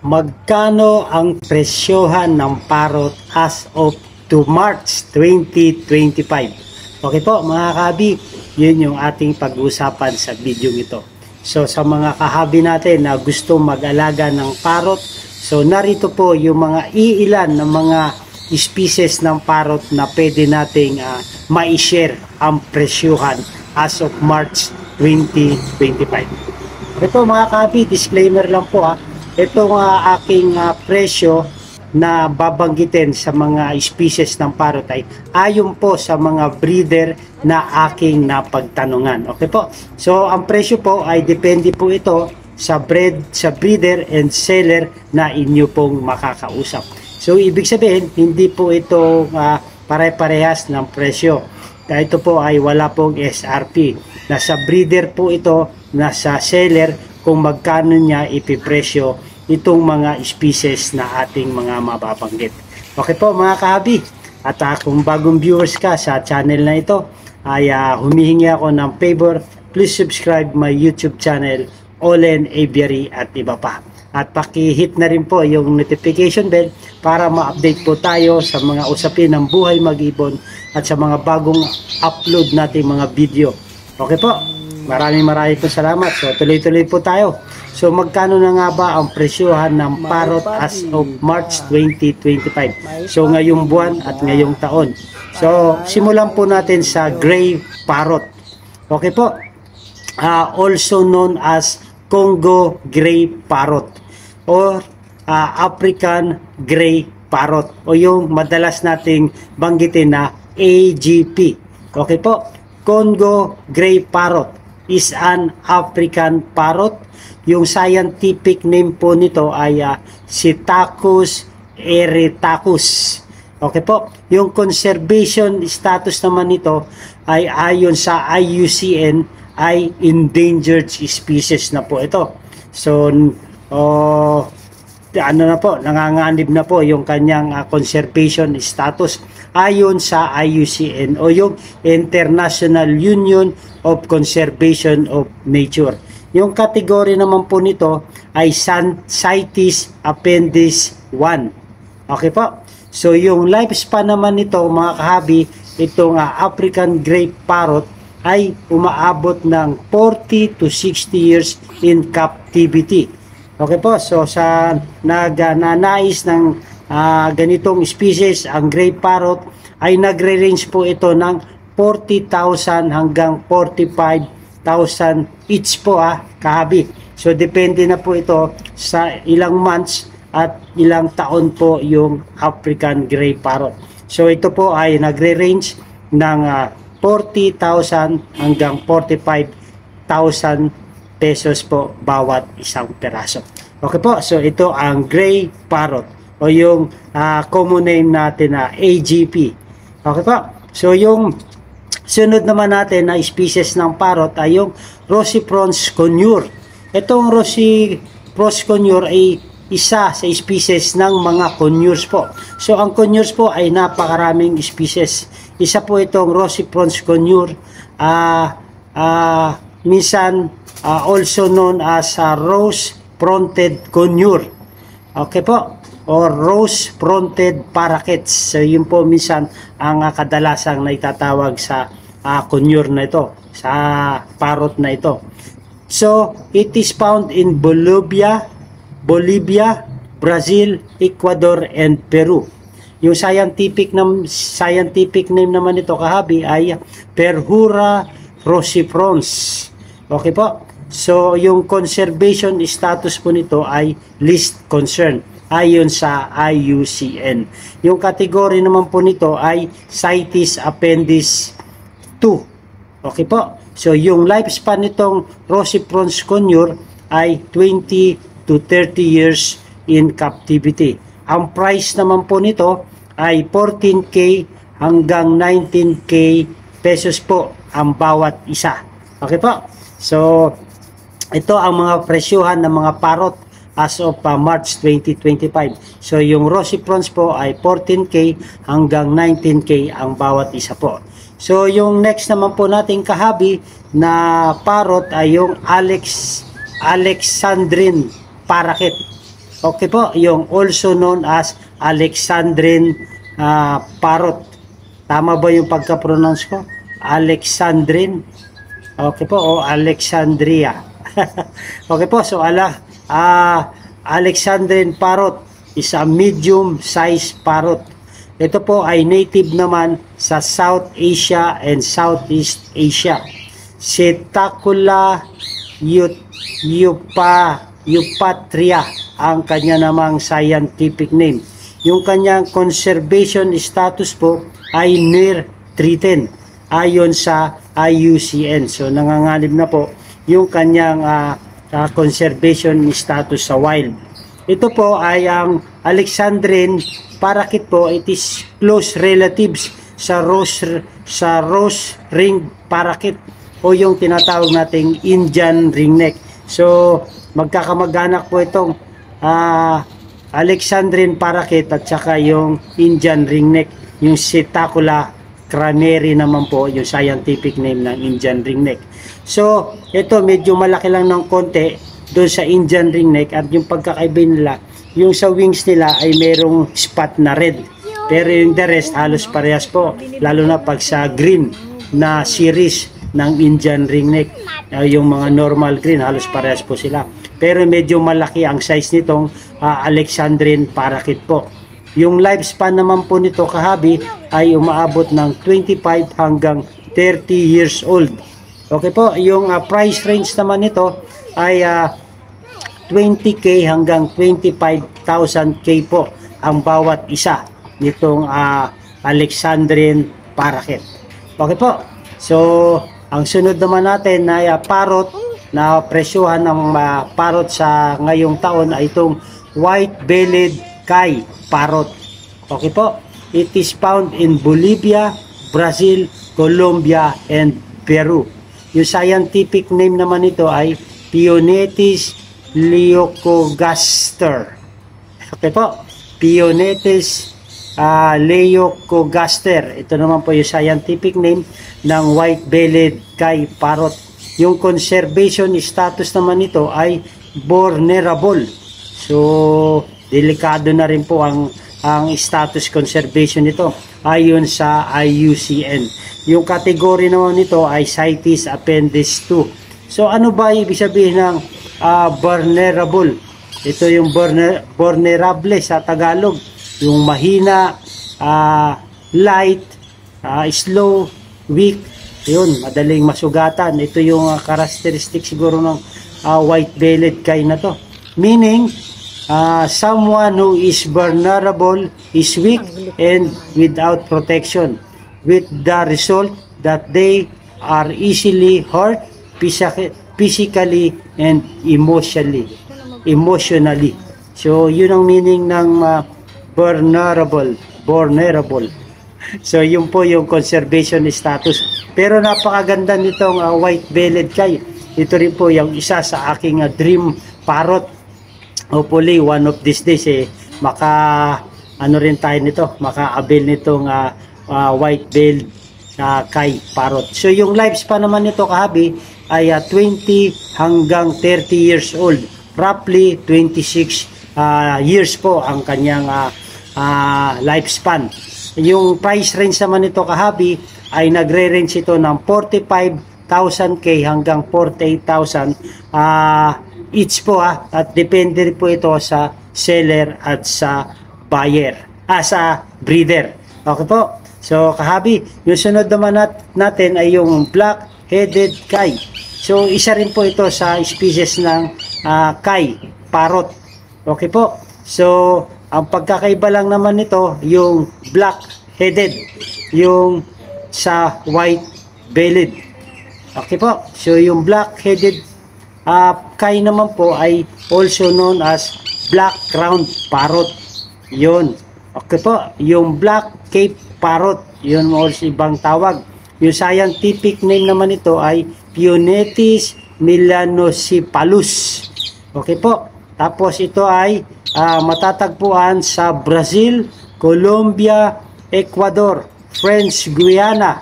Magkano ang presyohan ng parot as of to March 2025? Okay po mga kahabi, yun yung ating pag-uusapan sa video ito. So sa mga kahabi natin na gusto mag-alaga ng parot, so narito po yung mga iilan ng mga species ng parot na pwede nating ma-share ang presyohan as of March 2025. Okay po mga kahabi, disclaimer lang po Itong aking presyo na babanggitin sa mga species ng parot ay ayon po sa mga breeder na aking napagtanungan. Okay po. So ang presyo po ay depende po ito sa breeder and seller na inyo pong makakausap. So ibig sabihin hindi po ito pare-parehas ng presyo. Ito po ay wala pong SRP. Nasa breeder po ito, nasa seller kung magkano niya ipipresyo itong mga species na ating mga mababanggit. Okay po mga kahabi, at kung bagong viewers ka sa channel na ito, ay humihingi ako ng favor, please subscribe my YouTube channel, Olen Aviary at iba pa. At paki-hit na rin po yung notification bell para ma-update po tayo sa mga usapin ng buhay mag-ibon at sa mga bagong upload nating mga video. Okay po? Maraming po salamat. So tuloy-tuloy po tayo. So magkano na nga ba ang presyohan ng parot as of March 2025? So ngayong buwan at ngayong taon. So simulan po natin sa gray parrot. Okay po. Also known as Congo gray parrot or African gray parrot o yung madalas nating banggitin na AGP. Okay po. Congo gray parrot is an African parrot. Yung scientific name po nito ay Psittacus eretacus. Okay po. Yung conservation status naman nito ay ayon sa IUCN ay endangered species na po ito. So nanganganib na po yung kanyang conservation status ayon sa IUCN o yung International Union of Conservation of Nature. Yung category naman po nito ay CITES Appendix 1. Okay po. So yung lifespan naman nito mga kahabi, itong African gray parrot ay umaabot ng 40 to 60 years in captivity. Okay po. So sa nagnanais ng ganitong species, ang gray parrot ay nagre-range po ito ng 40,000 hanggang 45,000 each po kahabi. So depende na po ito sa ilang months at ilang taon po yung African gray parrot. So ito po ay nagre-range ng 40,000 hanggang 45,000 pesos po bawat isang peraso. Okay po. So ito ang gray parrot o yung common name natin na AGP. Okay po. So yung sunod naman natin na species ng parrot ay yung Roseifrons conure. Itong Roseifrons conure ay isa sa species ng mga conures po. So ang conures po ay napakaraming species. Isa po itong Roseifrons conure. Minsan also known as rose-fronted conure. Okay po. Or rose-fronted parakeets. So yun po minsan ang kadalasang naitatawag sa conure na ito, sa parrot na ito. So it is found in Bolivia, Brazil, Ecuador, and Peru. Yung scientific name naman nito kahabi ay Perhura roseifrons. Okay po. So yung conservation status po nito ay least concern ayon sa IUCN. Yung category naman po nito ay CITES Appendix 2. Okay po. So yung lifespan nitong Roseifrons conure ay 20 to 30 years in captivity. Ang price naman po nito ay 14K hanggang 19K pesos po ang bawat isa. Okay po. So ito ang mga presyohan ng mga parrot as of March 2025. So yung Roseifrons po ay 14K hanggang 19K ang bawat isa po. So yung next naman po nating kahabi na parrot ay yung Alexandrine parakeet. Okay po, yung also known as Alexandrine parrot. Tama ba yung pagka-pronounce ko? Alexandrine. Okay po, o Alexandria. Okay po, so Alexandrine parrot is a medium-sized parrot. Ito po ay native naman sa South Asia and Southeast Asia. Setacula eupatria ang kanya namang scientific name. Yung kanyang conservation status po ay near threatened ayon sa IUCN. So nanganganib na po yung kanyang conservation status sa wild. Ito po ay ang Alexandrine parakeet po. It is close relatives sa rose ring parakeet o yung tinatawag nating Indian ringneck. So magkakamag-anak po itong Alexandrine parakeet at saka yung Indian ringneck. Yung Setacula craneri naman po yung scientific name ng Indian ringneck. So ito medyo malaki lang ng konti doon sa Indian ringneck, at yung pagkakaiba nila, yung sa wings nila ay merong spot na red, pero yung the rest halos parehas po, lalo na pag sa green na series ng Indian ringneck, yung mga normal green halos parehas po sila, pero medyo malaki ang size nitong Alexandrine parakeet po. Yung lifespan naman po nito kahabi ay umaabot ng 25 hanggang 30 years old. Okay po, yung price range naman nito ay 20k hanggang 25,000k po ang bawat isa nitong Alexandrine parakeet. Okay po, so ang sunod naman natin ay parrot na presyuhan ng parrot sa ngayong taon ay itong white-bellied Kai parrot. Okay po, it is found in Bolivia, Brazil, Colombia, and Peru. Yung scientific name naman nito ay Pionetes leucogaster. Okay po, Pionetes leucogaster. Ito naman po yung scientific name ng white-bellied Kai parrot. Yung conservation status naman nito ay vulnerable. So delikado na rin po ang status conservation nito ayon sa IUCN. Yung category naman nito ay CITES Appendix 2. So ano ba ibig sabihin ng vulnerable? Ito yung vulnerable sa Tagalog, yung mahina, light, slow, weak, yun, madaling masugatan. Ito yung characteristic siguro ng white-bellied Kai na to. Meaning, someone who is vulnerable is weak and without protection, with the result that they are easily hurt physically and emotionally. So yun ang meaning ng vulnerable. So yun po yung conservation status. Pero napakaganda nitong white-bellied Kai. Ito rin po yung isa sa aking dream parrot. Hopefully one of these days rin tayo nito, maka-avail nitong white-bellied Kai parrot. So yung lifespan naman nito kahabi ay 20 hanggang 30 years old. Roughly 26 years po ang kanyang lifespan. Yung price range naman nito kahabi ay nagre-range ito ng 45,000k hanggang 48,000 each po at depende po ito sa seller at sa buyer, sa breeder. Okay po. So kahabi, yung sunod naman natin ay yung black-headed Kai. So isa rin po ito sa species ng Kai parrot. Okay po. So ang pagkakaiba lang naman nito, yung black-headed, yung sa white-bellied. Okay po. So yung black-headed Kai naman po ay also known as black-crowned parrot. Yun. Okay po. Yung black-cape parrot, yun also ibang tawag. Yung scientific name naman ito ay Pionetes melanocephalus. Okay po. Tapos ito ay matatagpuan sa Brazil, Colombia, Ecuador, French Guiana,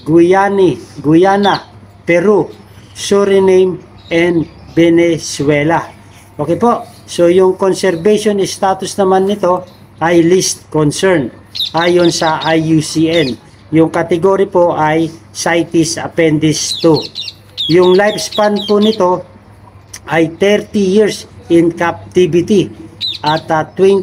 Guyana, Peru, Suriname, and Venezuela. Okay po. So yung conservation status naman nito ay least concern ayon sa IUCN. Yung category po ay CITES Appendix 2. Yung lifespan po nito ay 30 years in captivity at 15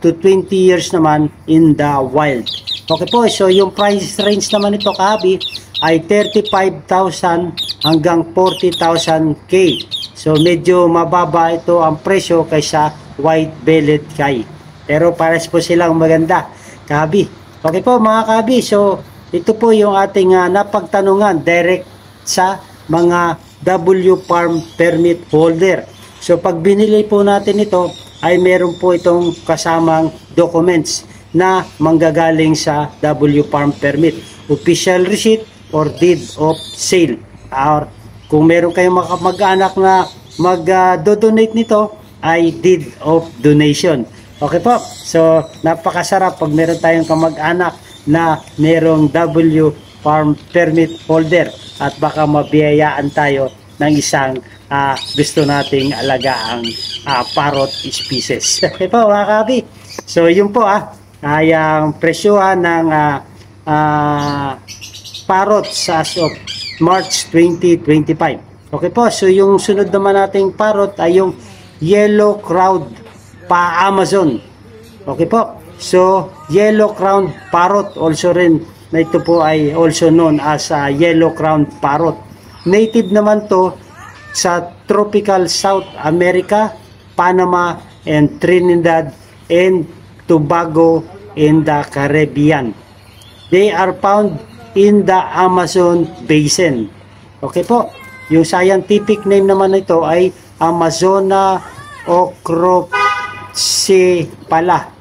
to 20 years naman in the wild. Okay po, so yung price range naman nito kahabi ay 35,000 hanggang 40,000 K. So medyo mababa ito ang presyo kaysa white-bellied kay. Pero pares po silang maganda kahabi. Okay po mga kahabi, so ito po yung ating napagtanungan direct sa mga W Farm Permit Holder. So pag binili po natin ito ay meron po itong kasamang documents na manggagaling sa W Farm Permit. Official receipt or deed of sale. Or kung meron kayong mag-anak na mag-donate nito ay deed of donation. Okay po. So napakasarap pag meron tayong kamag-anak na merong W Farm Permit Holder at baka mabiyayaan tayo ng isang gusto nating alagaang parrot species. Okay po mga kabi. So yun po ay ang presyohan ng parrots as of March 2025. Okay po, so yung sunod naman nating parrot ay yung yellow crowned pa-Amazon. Okay po, so yellow crowned parrot also rin na ito po ay also known as yellow crowned parrot. Native naman to sa tropical South America, Panama, and Trinidad and Tobago in the Caribbean. They are found in the Amazon Basin. Okay po. Yung scientific name naman nito ay Amazona ocrocephala.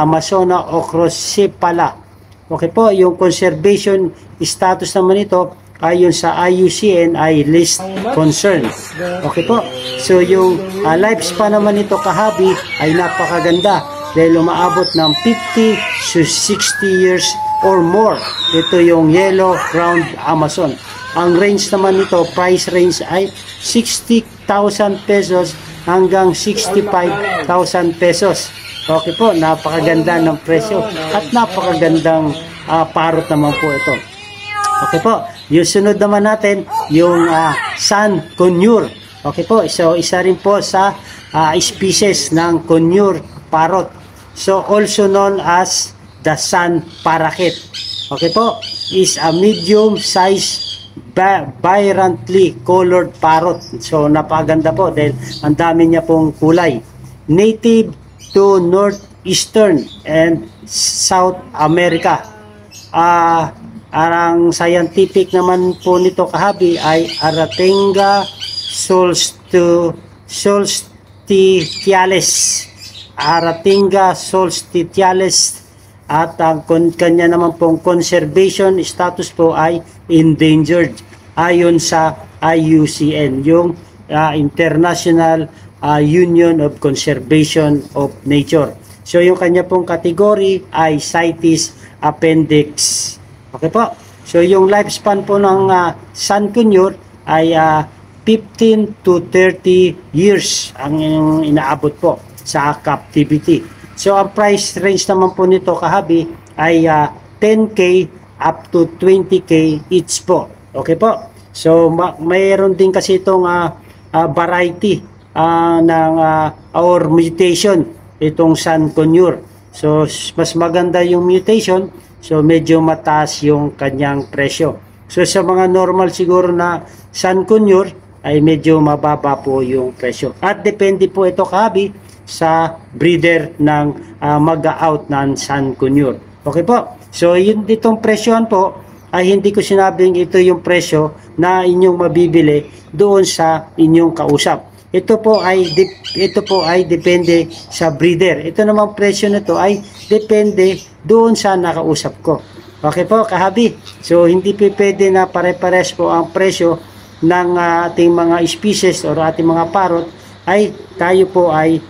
Amazona ocrocephala. Okay po. Yung conservation status naman nito ayon sa IUCN ay least concern. Okay po. So yung lifespan naman nito kahabi ay napakaganda dahil umaabot ng 50 to 60 years or more. Ito yung yellow crowned Amazon. Ang range naman nito, price range ay 60,000 pesos hanggang 65,000 pesos. Okay po, napakaganda ng presyo at napakagandang parrot naman po ito. Okay po, yung sunod naman natin, yung Sun Conure. Okay po, so isa rin po sa species ng Conure parrot. So also known as the sun parakeet. Okay po, is a medium-sized vibrantly colored parrot. So napaganda po dahil ang dami niya pong kulay. Native to northeastern and South America. Ang scientific naman po nito kahabi ay Aratinga solstitialis. Aratinga solstitialis. At ang kanya naman pong conservation status po ay endangered ayon sa IUCN, yung International Union of Conservation of Nature. So yung kanya pong category ay CITES Appendix. Okay po. So yung lifespan po ng Sun Conure ay 15 to 30 years ang inaabot po sa captivity. So ang price range naman po nito kahabi ay 10K up to 20K each po. Okay po. So mayroon din kasi itong variety ng or mutation itong Sun Conure. So mas maganda yung mutation, so medyo mataas yung kanyang presyo. So sa mga normal siguro na Sun Conure ay medyo mababa po yung presyo. At depende po ito kahabi sa breeder ng mag-out ng Sun Conure. Okay po. So yun ditong presyohan po ay hindi ko sinabing ito yung presyo na inyong mabibili doon sa inyong kausap. Ito po ay depende sa breeder. Ito namang presyo nito ay depende doon sa nakausap ko. Okay po, kahabi. So hindi pwede na pare-pares po ang presyo ng ating mga species o ating mga parrot ay tayo po ay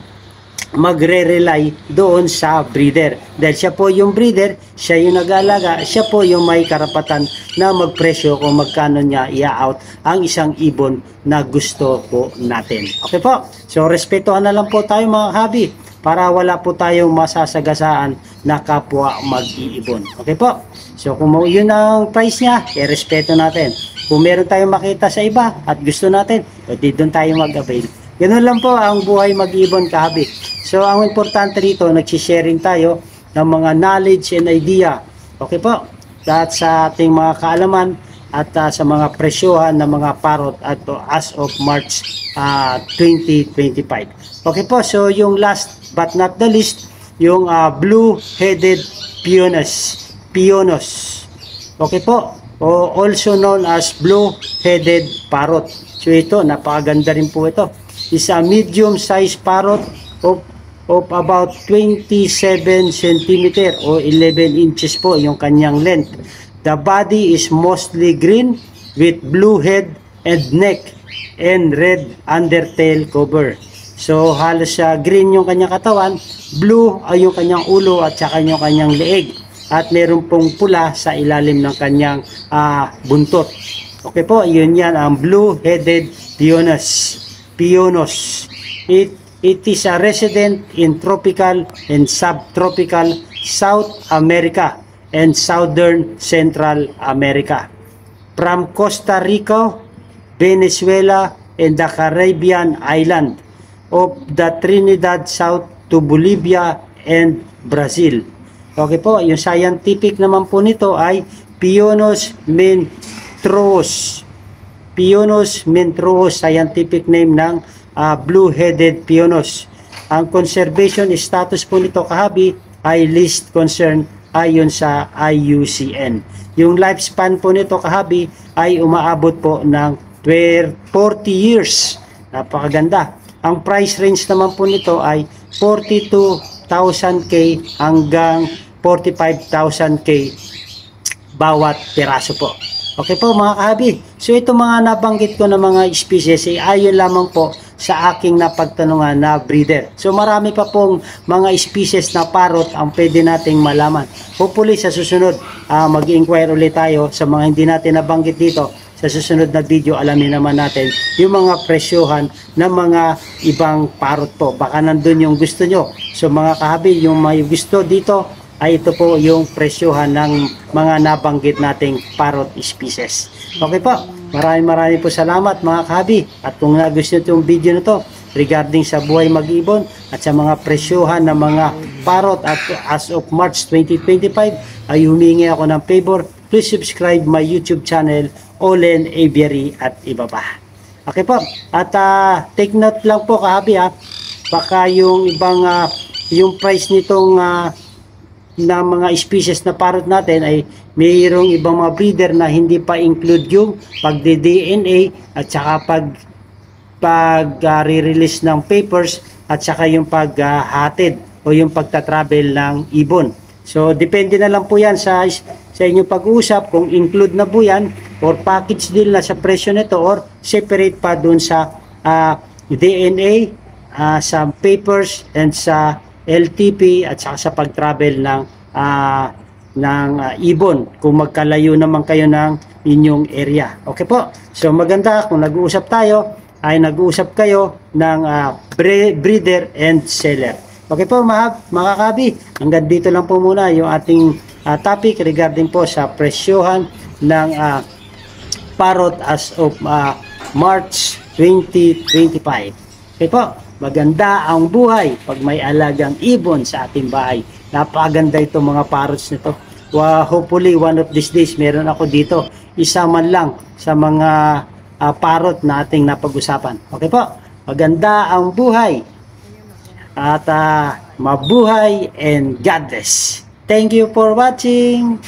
magre-rely doon sa breeder. Dahil siya po yung breeder, siya yung nag-aalaga, siya po yung may karapatan na magpresyo kung magkano niya i-out ang isang ibon na gusto po natin. Okay po? So, respetuhan na lang po tayo mga kahabi para wala po tayong masasagasaan na kapwa mag-iibon. Okay po? So, kung yun ang price niya, respeto natin. Kung meron tayong makita sa iba at gusto natin, di doon tayo mag-avail. Ganun lang po ang buhay mag-ibon kahabi. So, ang importante rito, nagsisharing tayo ng mga knowledge and idea. Okay po? At sa ating mga kaalaman at sa mga presyohan ng mga parrot at as of March 2025. Okay po, so yung last but not the least, yung blue-headed Pionos. Okay po, also known as blue-headed parrot. So ito, napakaganda rin po ito. Is a medium-sized parrot of about 27 cm o 11 inches po yung kanyang length. The body is mostly green with blue head and neck and red undertail cover. So halos green yung kanyang katawan, blue ay yung kanyang ulo at saka yung kanyang leeg. At meron pong pula sa ilalim ng kanyang buntot. Okay po, yun yan ang blue-headed Pionos. It is a resident in tropical and subtropical South America and Southern Central America. From Costa Rica, Venezuela, and the Caribbean island of the Trinidad South to Bolivia and Brazil. Okay po, yung scientific naman po nito ay Pionos menthrus. Pionos menthrus, scientific name ng blue-headed Pionos. Ang conservation status po nito kahabi ay least concern ayon sa IUCN. Yung lifespan po nito kahabi ay umaabot po ng 40 years. Napakaganda. Ang price range naman po nito ay 42,000K hanggang 45,000K bawat piraso po. Okay po mga kahabi. So ito mga nabanggit ko na mga species ay ayon lamang po sa aking napagtanungan na breeder. So marami pa pong mga species na parrot ang pwede nating malaman. Hopefully sa susunod mag-inquire ulit tayo sa mga hindi natin nabanggit dito. Sa susunod na video alamin naman natin yung mga presyohan ng mga ibang parrot po. Baka nandun yung gusto nyo. So mga kahabi, yung may gusto dito ay ito po yung presyohan ng mga nabanggit nating parrot species. Okay po, maraming po salamat mga kahabi. At kung nagustuhan itong video na to regarding sa buhay mag-ibon at sa mga presyohan ng mga parrot at as of March 2025 ay humingi ako ng favor. Please subscribe my YouTube channel, Olen Aviary at iba pa. Okay po, at take note lang po kahabi baka yung ibang yung price nitong na mga species na parrot natin ay mayroong ibang mga breeder na hindi pa include yung pagde-DNA at saka re-release ng papers at saka yung paghatid o yung pagta-travel ng ibon. So depende na lang po yan sa inyong pag-uusap kung include na po yan or package deal na sa presyo nito or separate pa dun sa DNA, sa papers and sa LTP at saka sa pag-travel ng ibon kung magkalayo naman kayo ng inyong area. Okay po. So maganda kung nag-uusap tayo ay nag-uusap kayo ng breeder and seller. Okay po mga kabi. Hanggang dito lang po muna yung ating topic regarding po sa presyohan ng parrot as of March 2025. Okay po. Maganda ang buhay pag may alagang ibon sa ating bahay. Napakaganda itong mga parrots nito. Hopefully one of these days meron ako dito. Isa man lang sa mga parrot na ating napag-usapan. Okay po. Maganda ang buhay. At mabuhay and God bless. Thank you for watching.